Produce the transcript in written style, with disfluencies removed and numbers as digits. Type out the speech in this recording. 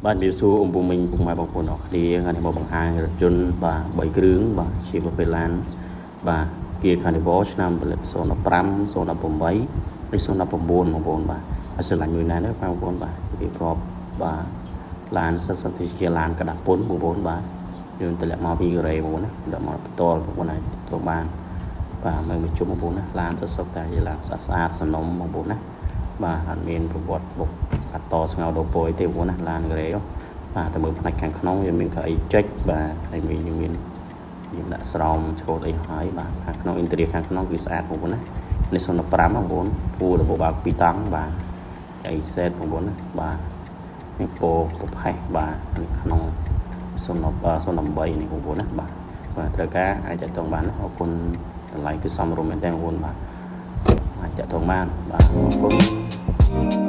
បាទវាសួរអំពុំមិញពុកម៉ែបងប្អូនអរគ្នាថ្ងៃនេះមកបង្ហាញរថយន្តបាទ3គ្រឿងបាទជាប្រភេទឡានបាទ Kia Carnival ឆ្នាំផលិត015 018 ឬ019បងប្អូនបាទហើយស្រឡាញ់មួយណាដែរបងប្អូនបាទវាប្របបាទឡានសិតជាឡានកដាពុនបងប្អូនបាទយើងតម្លាក់មកពីកូរ៉េបងប្អូនណាតម្លាក់មកផ្ទាល់បងប្អូនអាចទៅបានបាទមកជុំបងប្អូនណាឡានសុទ្ធតែជាឡានស្អាតសំណុំបងប្អូនណាបាទអត់មានប្រវត្តិបុកកាត់តស្ងោដោពយទេបងប្អូនណាឡានកូរ៉េបាទតែមើលផ្នែកខាងក្នុងវាមានកៅអីចុចបាទហើយមានយើងដាក់ស្រោមឆ្កូតអីហើយបាទខាងក្នុងអ៊ីនតេរីខាងក្នុងគឺស្អាតបងប្អូនណានេះ015បងប្អូនពូរបបបាក់2តង់បាទអីសេតបងប្អូនណាបាទនេះពោប្រផេះបាទនេះក្នុង018នេះបងប្អូនណាបាទត្រូវការអាចតតងបានអរគុណតម្លៃគឺសមរម្យមែនតើបងប្អូនបាទអាចតតងបានបាទអរគុណ